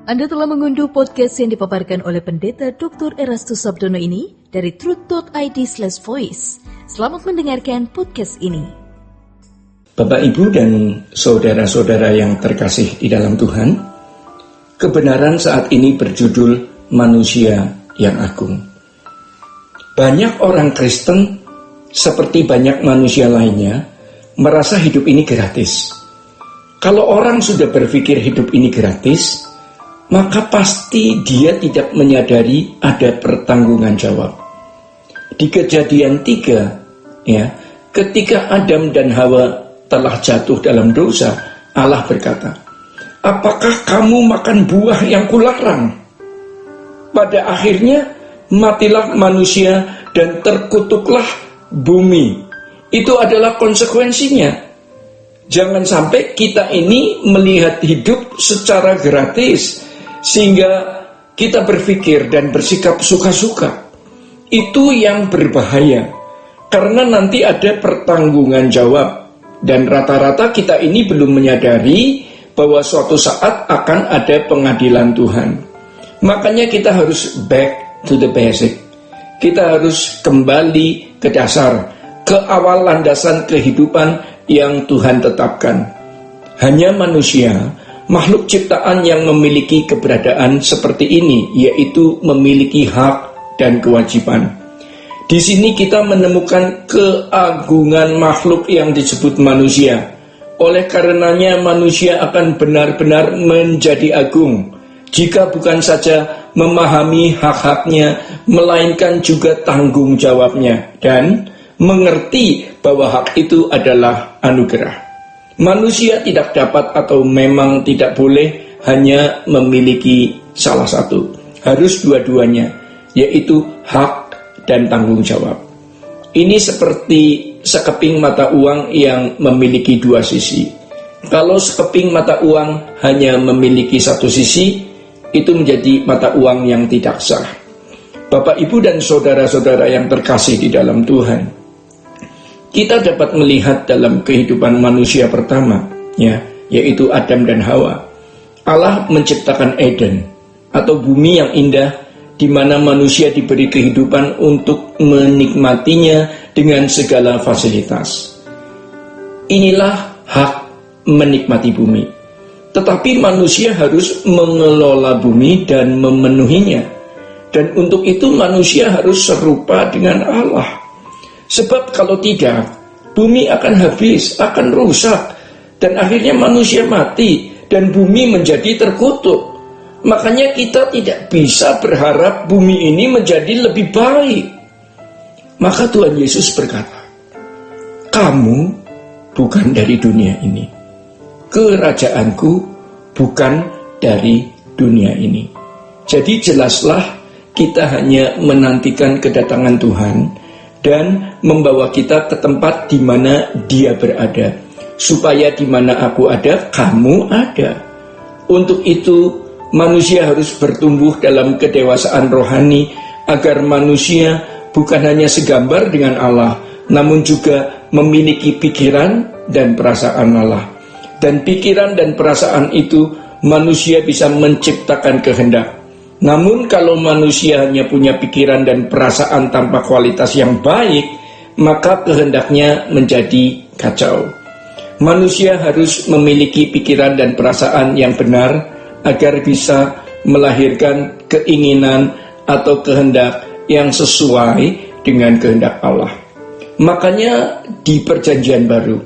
Anda telah mengunduh podcast yang dipaparkan oleh Pendeta Dr. Erastus Sabdono ini dari truth.id/voice. Selamat mendengarkan podcast ini. Bapak, Ibu, dan saudara-saudara yang terkasih di dalam Tuhan, kebenaran saat ini berjudul Manusia yang Agung. Banyak orang Kristen, seperti banyak manusia lainnya, merasa hidup ini gratis. Kalau orang sudah berpikir hidup ini gratis, maka pasti dia tidak menyadari ada pertanggungan jawab. Di Kejadian 3, ketika Adam dan Hawa telah jatuh dalam dosa, Allah berkata, "Apakah kamu makan buah yang kularang?" Pada akhirnya matilah manusia dan terkutuklah bumi. Itu adalah konsekuensinya. Jangan sampai kita ini melihat hidup secara gratis sehingga kita berpikir dan bersikap suka-suka. Itu yang berbahaya, karena nanti ada pertanggungan jawab. Dan rata-rata kita ini belum menyadari bahwa suatu saat akan ada pengadilan Tuhan. Makanya kita harus back to the basic. Kita harus kembali ke dasar, ke awal landasan kehidupan yang Tuhan tetapkan. Hanya manusia, makhluk ciptaan yang memiliki keberadaan seperti ini, yaitu memiliki hak dan kewajiban. Di sini kita menemukan keagungan makhluk yang disebut manusia. Oleh karenanya manusia akan benar-benar menjadi agung, jika bukan saja memahami hak-haknya, melainkan juga tanggung jawabnya, dan mengerti bahwa hak itu adalah anugerah. Manusia tidak dapat atau memang tidak boleh hanya memiliki salah satu. Harus dua-duanya, yaitu hak dan tanggung jawab. Ini seperti sekeping mata uang yang memiliki dua sisi. Kalau sekeping mata uang hanya memiliki satu sisi, itu menjadi mata uang yang tidak sah. Bapak, Ibu, dan saudara-saudara yang terkasih di dalam Tuhan, kita dapat melihat dalam kehidupan manusia pertama, yaitu Adam dan Hawa. Allah menciptakan Eden, atau bumi yang indah, di mana manusia diberi kehidupan untuk menikmatinya dengan segala fasilitas. Inilah hak menikmati bumi. Tetapi manusia harus mengelola bumi dan memenuhinya. Dan untuk itu manusia harus serupa dengan Allah. Sebab kalau tidak, bumi akan habis, akan rusak, dan akhirnya manusia mati, dan bumi menjadi terkutuk. Makanya kita tidak bisa berharap bumi ini menjadi lebih baik. Maka Tuhan Yesus berkata, "Kamu bukan dari dunia ini. Kerajaanku bukan dari dunia ini." Jadi jelaslah kita hanya menantikan kedatangan Tuhan dan membawa kita ke tempat di mana Dia berada, supaya di mana aku ada, kamu ada. Untuk itu, manusia harus bertumbuh dalam kedewasaan rohani, agar manusia bukan hanya segambar dengan Allah, namun juga memiliki pikiran dan perasaan Allah. Dan pikiran dan perasaan itu, manusia bisa menciptakan kehendak. Namun kalau manusia hanya punya pikiran dan perasaan tanpa kualitas yang baik, maka kehendaknya menjadi kacau. Manusia harus memiliki pikiran dan perasaan yang benar agar bisa melahirkan keinginan atau kehendak yang sesuai dengan kehendak Allah. Makanya di Perjanjian Baru,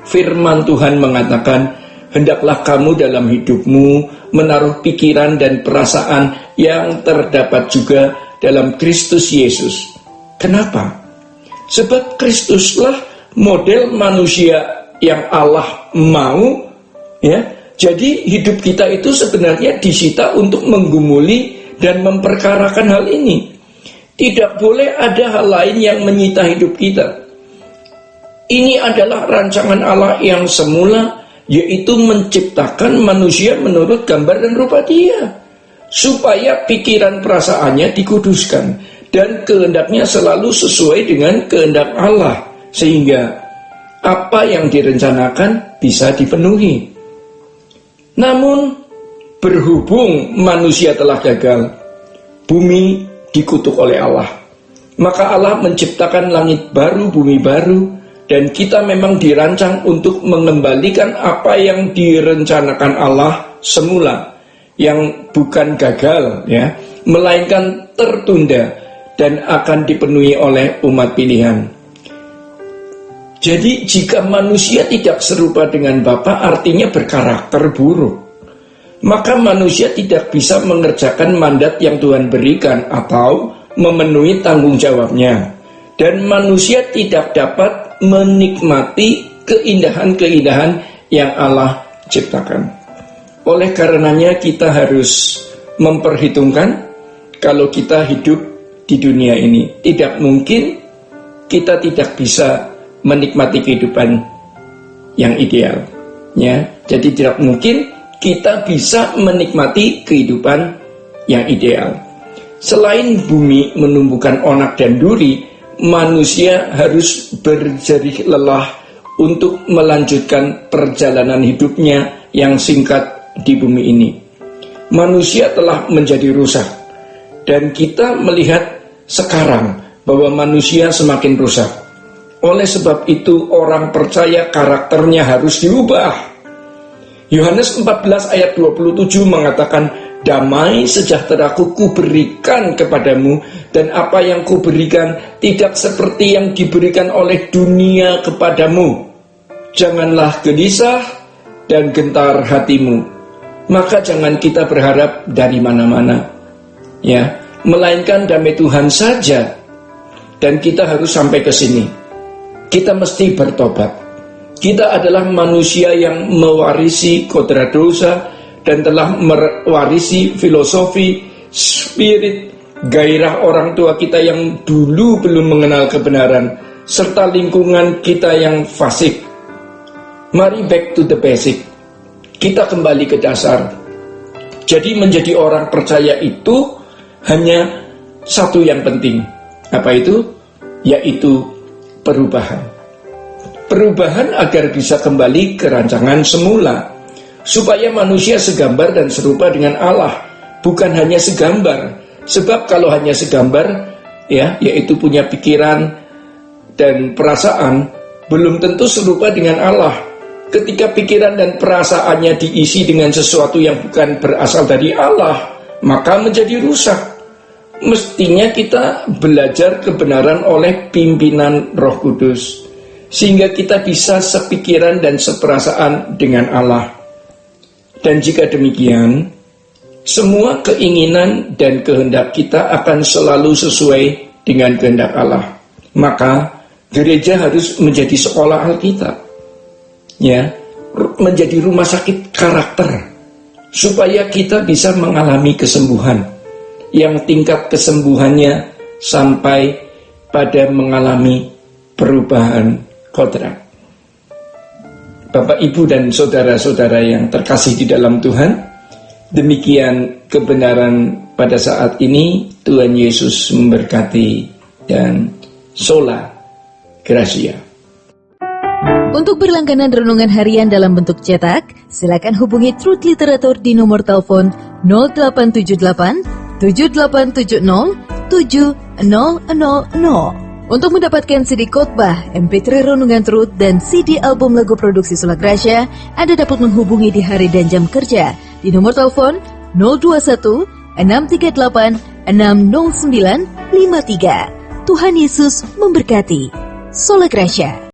firman Tuhan mengatakan, "Hendaklah kamu dalam hidupmu menaruh pikiran dan perasaan yang terdapat juga dalam Kristus Yesus." Kenapa? Sebab Kristuslah model manusia yang Allah mau, Jadi hidup kita itu sebenarnya disita untuk menggumuli dan memperkarakan hal ini. Tidak boleh ada hal lain yang menyita hidup kita. Ini adalah rancangan Allah yang semula, yaitu menciptakan manusia menurut gambar dan rupa Dia, supaya pikiran perasaannya dikuduskan dan kehendaknya selalu sesuai dengan kehendak Allah, sehingga apa yang direncanakan bisa dipenuhi. Namun berhubung manusia telah gagal, bumi dikutuk oleh Allah. Maka Allah menciptakan langit baru, bumi baru, dan kita memang dirancang untuk mengembalikan apa yang direncanakan Allah semula, yang bukan gagal, ya, melainkan tertunda dan akan dipenuhi oleh umat pilihan. Jadi jika manusia tidak serupa dengan Bapa, artinya berkarakter buruk. Maka manusia tidak bisa mengerjakan mandat yang Tuhan berikan atau memenuhi tanggung jawabnya. Dan manusia tidak dapat menikmati keindahan-keindahan yang Allah ciptakan. Oleh karenanya kita harus memperhitungkan kalau kita hidup di dunia ini. Tidak mungkin kita tidak bisa menikmati kehidupan yang ideal. Ya, jadi tidak mungkin kita bisa menikmati kehidupan yang ideal. Selain bumi menumbuhkan onak dan duri, manusia harus berjerih lelah untuk melanjutkan perjalanan hidupnya yang singkat di bumi ini. Manusia telah menjadi rusak, dan kita melihat sekarang bahwa manusia semakin rusak. Oleh sebab itu orang percaya karakternya harus diubah. Yohanes 14 ayat 27 mengatakan, damai sejahtera-Ku kuberikan kepadamu, dan apa yang kuberikan tidak seperti yang diberikan oleh dunia kepadamu. Janganlah gelisah dan gentar hatimu. Maka jangan kita berharap dari mana-mana, ya, melainkan damai Tuhan saja. Dan kita harus sampai ke sini. Kita mesti bertobat. Kita adalah manusia yang mewarisi kodrat dosa dan telah mewarisi filosofi, spirit, gairah orang tua kita yang dulu belum mengenal kebenaran, serta lingkungan kita yang fasik. Mari back to the basic. Kita kembali ke dasar. Jadi menjadi orang percaya itu hanya satu yang penting. Apa itu? Yaitu perubahan. Perubahan agar bisa kembali ke rancangan semula, supaya manusia segambar dan serupa dengan Allah, bukan hanya segambar. Sebab kalau hanya segambar, ya, yaitu punya pikiran dan perasaan, belum tentu serupa dengan Allah. Ketika pikiran dan perasaannya diisi dengan sesuatu yang bukan berasal dari Allah, maka menjadi rusak. Mestinya kita belajar kebenaran oleh pimpinan Roh Kudus, sehingga kita bisa sepikiran dan seperasaan dengan Allah. Dan jika demikian, semua keinginan dan kehendak kita akan selalu sesuai dengan kehendak Allah. Maka gereja harus menjadi sekolah Alkitab, ya, menjadi rumah sakit karakter, supaya kita bisa mengalami kesembuhan, yang tingkat kesembuhannya sampai pada mengalami perubahan kodrat. Bapak, Ibu, dan saudara-saudara yang terkasih di dalam Tuhan, demikian kebenaran pada saat ini. Tuhan Yesus memberkati dan sola gracia. Untuk berlangganan renungan harian dalam bentuk cetak, silakan hubungi Truth Literatur di nomor telepon 0878 7870 7000. Untuk mendapatkan CD khotbah, MP3 Renungan Truth, dan CD album lagu produksi Sola Gracia, Anda dapat menghubungi di hari dan jam kerja di nomor telepon 021 638 60953. Tuhan Yesus memberkati. Sola Gracia.